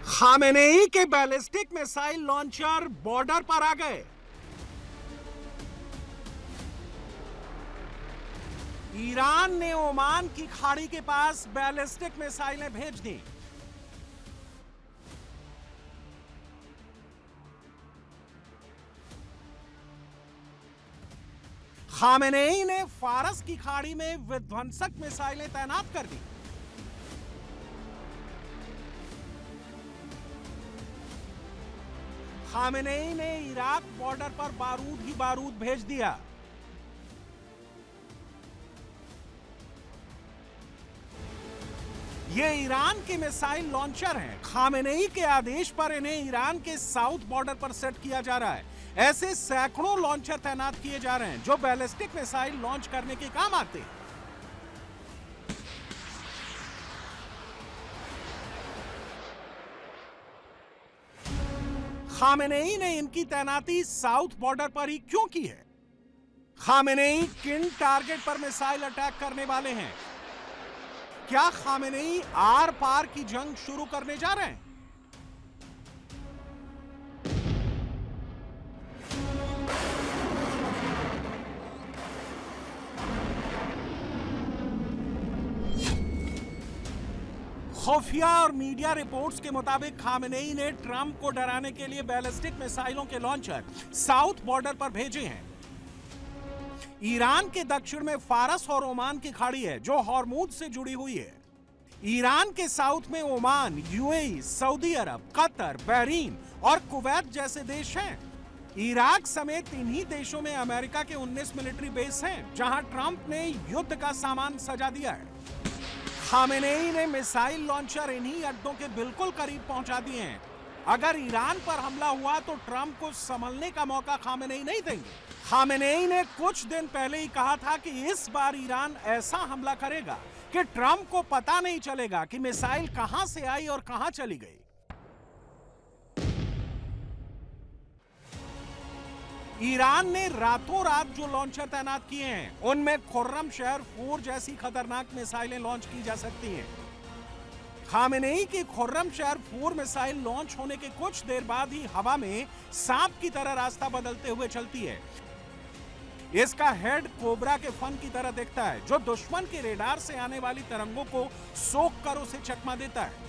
Khamenei के ballistic missile launcher border पर आ गए। ईरान ने ओमान की खाड़ी के पास बैलिस्टिक मिसाइलें भेज दी। खामेनेई ने फारस की खाड़ी में विध्वंसक मिसाइलें तैनात कर दी। खामेनेई ने इराक बॉर्डर पर बारूद ही बारूद भेज दिया। ये ईरान के मिसाइल लॉन्चर हैं। खामेनेई के आदेश पर इन्हें ईरान के साउथ बॉर्डर पर सेट किया जा रहा है। ऐसे सैकड़ों लॉन्चर तैनात किए जा रहे हैं जो बैलिस्टिक मिसाइल लॉन्च करने के काम आते हैं। खामेनेई ने इनकी तैनाती साउथ बॉर्डर पर ही क्यों की है? खामेनेई किन टारगेट पर मिसाइल अटैक करने वाले हैं? क्या खामेनेई आर पार की जंग शुरू करने जा रहे हैं? खुफिया और मीडिया रिपोर्ट्स के मुताबिक खामेनेई ने ट्रंप को डराने के लिए बैलिस्टिक मिसाइलों के लॉन्चर साउथ बॉर्डर पर भेजे हैं। ईरान के दक्षिण में फारस और ओमान की खाड़ी है जो हॉर्मुज से जुड़ी हुई है। ईरान के साउथ में ओमान, यूएई, सऊदी अरब, कतर, बहरीन और कुवैत जैसे देश हैं। इराक समेत इन्हीं देशों में अमेरिका के 19 मिलिट्री बेस हैं जहां ट्रंप ने युद्ध का सामान सजा दिया है। खामेनेई ने मिसाइल लॉन्चर इन्हीं अड्डों के बिल्कुल करीब पहुंचा दिए हैं। अगर ईरान पर हमला हुआ तो ट्रंप को संभलने का मौका खामेनेई नहीं देंगे। खामेनेई ने कुछ दिन पहले ही कहा था कि इस बार ईरान ऐसा हमला करेगा कि ट्रंप को पता नहीं चलेगा कि मिसाइल कहां से आई और कहां चली गई। ईरान ने रातों रात जो लॉन्चर तैनात किए हैं उनमें खुर्रमशहर 4 जैसी खतरनाक मिसाइलें लॉन्च की जा सकती हैं। खामेनेई की खुर्रमशहर 4 मिसाइल लॉन्च होने के कुछ देर बाद ही हवा में सांप की तरह रास्ता बदलते हुए चलती है। इसका हेड कोबरा के फन की तरह दिखता है जो दुश्मन के रेडार से आने वाली तरंगों को सोख कर उसे चकमा देता है।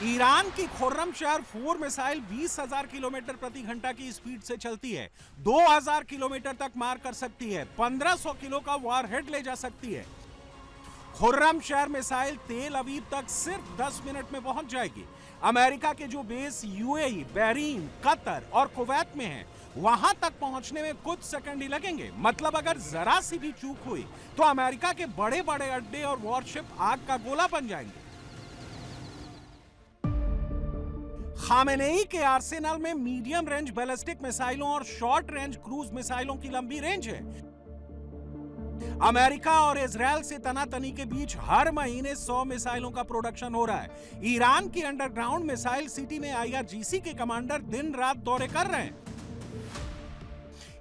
ईरान की खुर्रमशहर 4 मिसाइल 20,000 किलोमीटर प्रति घंटा की स्पीड से चलती है, 2,000 किलोमीटर तक मार कर सकती है, 1500 किलो का वॉरहेड ले जा सकती है। खुर्रमशहर मिसाइल तेल अवीव तक सिर्फ 10 मिनट में पहुंच जाएगी। अमेरिका के जो बेस यूएई, बहरीन, कतर और कुवैत में हैं, वहां तक पहुंचने में कुछ सेकंड ही लगेंगे। मतलब अगर जरा सी भी चूक हुई तो अमेरिका के बड़े बड़े अड्डे और वॉरशिप आग का गोला बन जाएंगे। खामेनेई के आर्सेनल में मीडियम रेंज बैलिस्टिक मिसाइलों और शॉर्ट रेंज क्रूज मिसाइलों की लंबी रेंज है। अमेरिका और इजराइल से तनातनी के बीच हर महीने 100 मिसाइलों का प्रोडक्शन हो रहा है। ईरान की अंडरग्राउंड मिसाइल सिटी में आईआरजीसी के कमांडर दिन रात दौरे कर रहे हैं।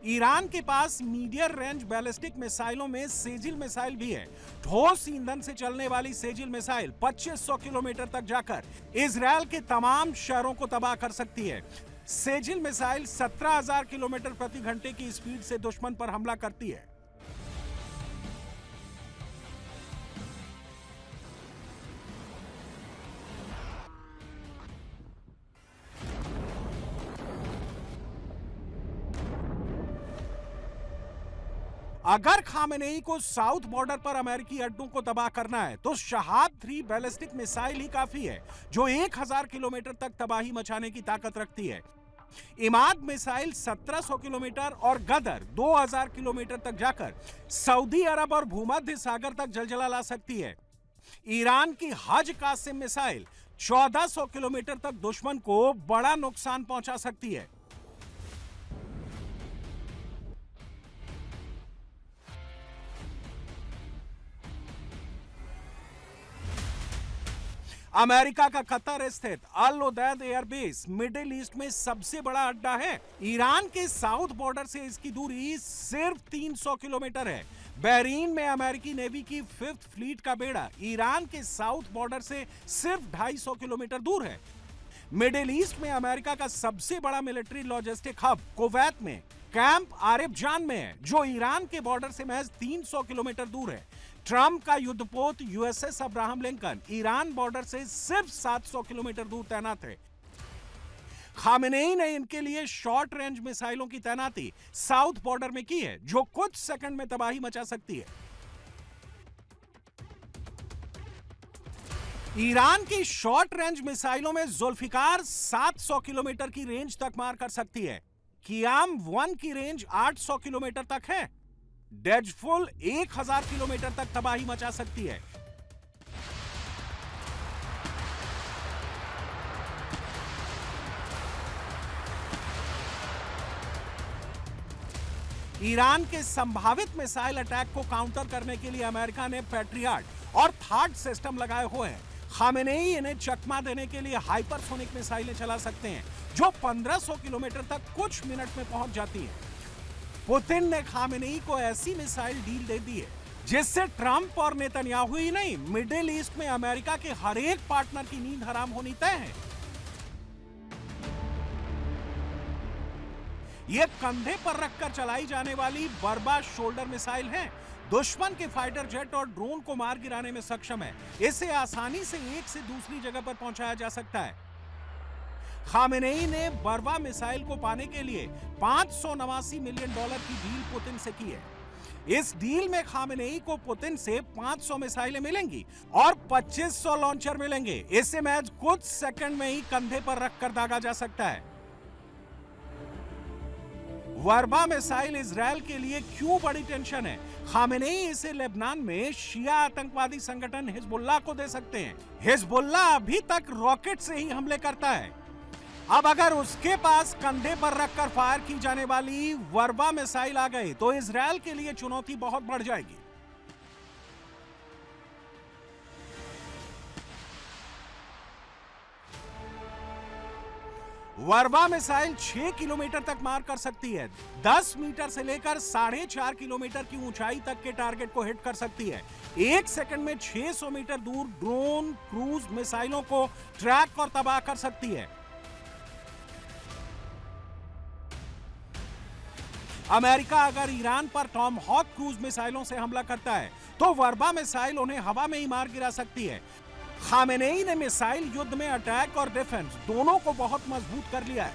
ईरान के पास मीडियम रेंज बैलिस्टिक मिसाइलों में सेजिल मिसाइल भी है। ठोस ईंधन से चलने वाली सेजिल मिसाइल 2500 किलोमीटर तक जाकर इजराइल के तमाम शहरों को तबाह कर सकती है। सेजिल मिसाइल 17,000 किलोमीटर प्रति घंटे की स्पीड से दुश्मन पर हमला करती है। अगर खामेनेई को साउथ बॉर्डर पर अमेरिकी अड्डों को तबाह करना है तो शहाब 3 बैलिस्टिक मिसाइल ही काफी है जो 1000 किलोमीटर तक तबाही मचाने की ताकत रखती है। इमाद मिसाइल 1700 किलोमीटर और गदर 2000 किलोमीटर तक जाकर सऊदी अरब और भूमध्य सागर तक जलजला ला सकती है। ईरान की हज कासिम मिसाइल 1400 किलोमीटर तक दुश्मन को बड़ा नुकसान पहुंचा सकती है। अमेरिका का कतर स्थित अल उदैद एयरबेस मिडिल ईस्ट में सबसे बड़ा अड्डा है। ईरान के साउथ बॉर्डर से इसकी दूरी सिर्फ 300 किलोमीटर है। बहरीन में अमेरिकी नेवी की 5th फ्लीट का बेड़ा ईरान के साउथ बॉर्डर से सिर्फ 250 किलोमीटर दूर है। मिडिल ईस्ट में अमेरिका का सबसे बड़ा मिलिट्री लॉजिस्टिक हब कुवैत में कैंप आरिफजान में है, जो ईरान के बॉर्डर से महज 300 किलोमीटर दूर है। ट्रंप का युद्धपोत USS Abraham Lincoln Iran border से सिर्फ 700 किलोमीटर दूर तैनात है। खामेनेई ने इनके लिए शॉर्ट रेंज मिसाइलों की तैनाती साउथ बॉर्डर में की है, जो कुछ सेकंड में तबाही मचा सकती है। ईरान की शॉर्ट रेंज मिसाइलों में जुल्फिकार 700 किलोमीटर की रेंज तक मार कर सकती है। कियाम 1 की रेंज 800 किलोमीटर तक है। डेजफुल 1000 किलोमीटर तक तबाही मचा सकती है। ईरान के संभावित मिसाइल अटैक को काउंटर करने के लिए अमेरिका ने पैट्रियट और थार्ड सिस्टम लगाए हुए हैं। खामेनेई इन्हें चकमा देने के लिए हाइपरसोनिक मिसाइलें चला सकते हैं, जो 1500 किलोमीटर तक कुछ मिनट में पहुंच जाती हैं। पुतिन ने खामेनेई को ऐसी मिसाइल डील दे दी है जिससे ट्रंप और नेतन्याहू ही नहीं, मिडिल ईस्ट में अमेरिका के हर एक पार्टनर की नींद हराम होनी तय है। यह कंधे पर रखकर चलाई जाने वाली बर्बा शोल्डर मिसाइल है। दुश्मन के फाइटर जेट और ड्रोन को मार गिराने में सक्षम है। इसे आसानी से एक से दूसरी जगह पर पहुंचाया जा सकता है। खामेनेई ने बर्बा मिसाइल को पाने के लिए $589 मिलियन की डील पुतिन से की है। इस डील में खामेनेई को पुतिन से 500 मिसाइलें मिलेंगी और 2500 लॉन्चर मिलेंगे। इसे मैच कुछ सेकंड में ही कंधे पर रखकर दागा जा सकता है। वर्बा मिसाइल इजरायल के लिए क्यों बड़ी टेंशन है? खामेनेई इसे लेबनान में शिया आतंकवादी संगठन हिजबुल्लाह को दे सकते हैं। हिजबुल्लाह अभी तक रॉकेट से ही हमले करता है। अब अगर उसके पास कंधे पर रखकर फायर की जाने वाली वर्बा मिसाइल आ गई तो इजरायल के लिए चुनौती बहुत बढ़ जाएगी। वर्बा मिसाइल 6 किलोमीटर तक मार कर सकती है। 10 मीटर से लेकर 4.5 किलोमीटर की ऊंचाई तक के टारगेट को हिट कर सकती है। एक सेकंड में 600 मीटर दूर ड्रोन, क्रूज मिसाइलों को ट्रैक और तबाह कर सकती है। अमेरिका अगर ईरान पर टॉमहॉक क्रूज मिसाइलों से हमला करता है तो वर्बा मिसाइल उन्हें हवा में ही मार गिरा सकती है। खामेनेई ने मिसाइल युद्ध में अटैक और डिफेंस दोनों को बहुत मजबूत कर लिया है।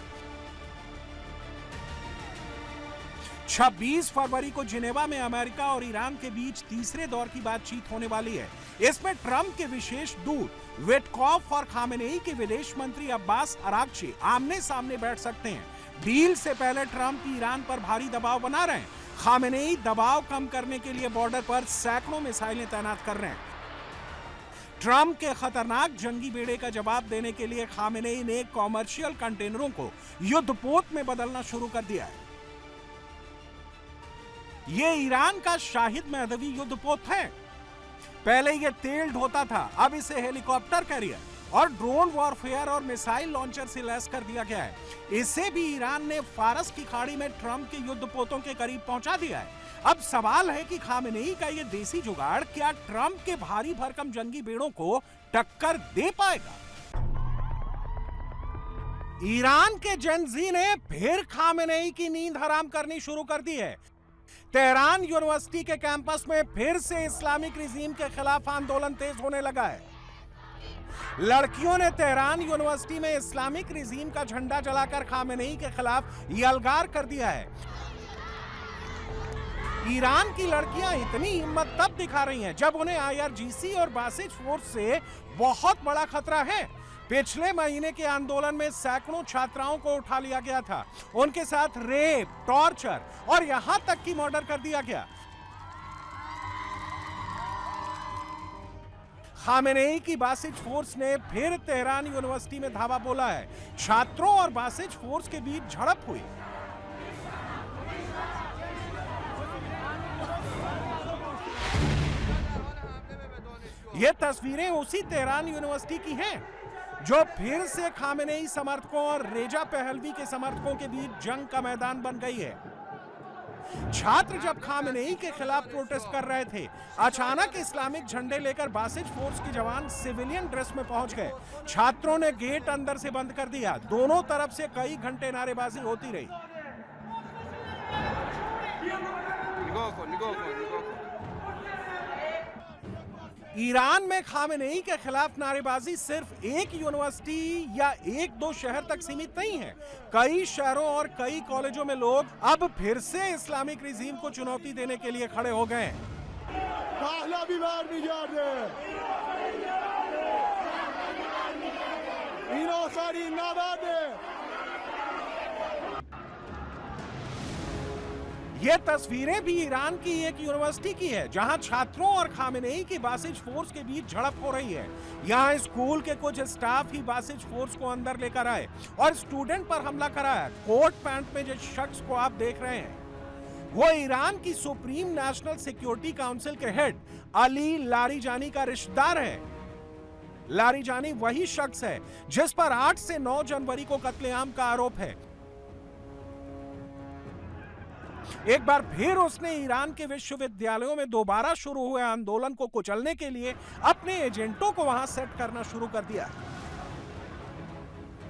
26 फरवरी को जिनेवा में अमेरिका और ईरान के बीच तीसरे दौर की बातचीत होने वाली है। इसमें ट्रंप के विशेष दूत विटकॉफ और खामेनेई के विदेश मंत्री अब्बास अरागची आमने सामने बैठ सकते हैं। डील से पहले ट्रंप ईरान पर भारी दबाव बना रहे हैं। खामेनेई दबाव कम करने के लिए बॉर्डर पर सैकड़ों मिसाइलें तैनात कर रहे हैं। ट्रंप के खतरनाक जंगी बेड़े का जवाब देने के लिए खामेनेई ने कॉमर्शियल कंटेनरों को युद्धपोत में बदलना शुरू कर दिया है। यह ईरान का शाहिद महदवी युद्धपोत है। पहले यह तेल ढोता था, अब इसे हेलीकॉप्टर कैरियर और ड्रोन वॉरफेयर और मिसाइल लॉन्चर से लैस कर दिया गया है। इसे भी ईरान ने फारस की खाड़ी में ट्रंप के युद्धपोतों के करीब पहुंचा दिया है। अब सवाल है कि खामेनेई का यह देसी जुगाड़ क्या ट्रंप के भारी भरकम जंगी बेड़ों को टक्कर दे पाएगा? ईरान के जेनजी ने फिर खामेनेई की नींद हराम करनी शुरू कर दी है। तेहरान यूनिवर्सिटी के कैंपस में फिर से इस्लामिक रिजीम के खिलाफ आंदोलन तेज होने लगा है। लड़कियों ने तेहरान यूनिवर्सिटी में इस्लामिक रिजीम का झंडा जलाकर खामेनेई के खिलाफ यलगार कर दिया है। ईरान की लड़कियां इतनी हिम्मत तब दिखा रही हैं जब उन्हें आईआरजीसी और बासिज फोर्स से बहुत बड़ा खतरा है। पिछले महीने के आंदोलन में सैकड़ों छात्राओं को उठा लिया गया था। उनके साथ रेप, टॉर्चर और यहां तक कि मर्डर कर दिया गया। खामेनेई की बासिज फोर्स ने फिर तेहरान यूनिवर्सिटी में धावा बोला है। छात्रों और बासिज फोर्स के बीच झड़प हुई। ये तस्वीरें उसी तेहरान यूनिवर्सिटी की हैं जो फिर से खामेनेई समर्थकों और रेजा पहलवी के समर्थकों के बीच जंग का मैदान बन गई है। छात्र जब खामेनेई के खिलाफ प्रोटेस्ट कर रहे थे, अचानक इस्लामिक झंडे लेकर बासिज फोर्स के जवान सिविलियन ड्रेस में पहुंच गए। छात्रों ने गेट अंदर से बंद कर दिया। दोनों तरफ से कई घंटे नारेबाजी होती रही। ईरान में खामेनेई के खिलाफ नारेबाजी सिर्फ एक यूनिवर्सिटी या एक दो शहर तक सीमित नहीं है। कई शहरों और कई कॉलेजों में लोग अब फिर से इस्लामिक रिजीम को चुनौती देने के लिए खड़े हो गए। ये तस्वीरें भी ईरान की एक यूनिवर्सिटी की है, जहां छात्रों और खामेनेई की बासिज फोर्स के बीच झड़प हो रही है। यहां स्कूल के कुछ स्टाफ ही बासिज फोर्स को अंदर लेकर आए और स्टूडेंट पर हमला कराया। कोट पैंट में जिस शख्स को आप देख रहे हैं, वो ईरान की सुप्रीम नेशनल सिक्योरिटी काउंसिल के हेड अली लारिजानी का रिश्तेदार है। लारिजानी वही शख्स है जिस पर 8 से 9 जनवरी को कत्लेआम का आरोप है। एक बार फिर उसने ईरान के विश्वविद्यालयों में दोबारा शुरू हुए आंदोलन को कुचलने के लिए अपने एजेंटों को वहां सेट करना शुरू कर दिया।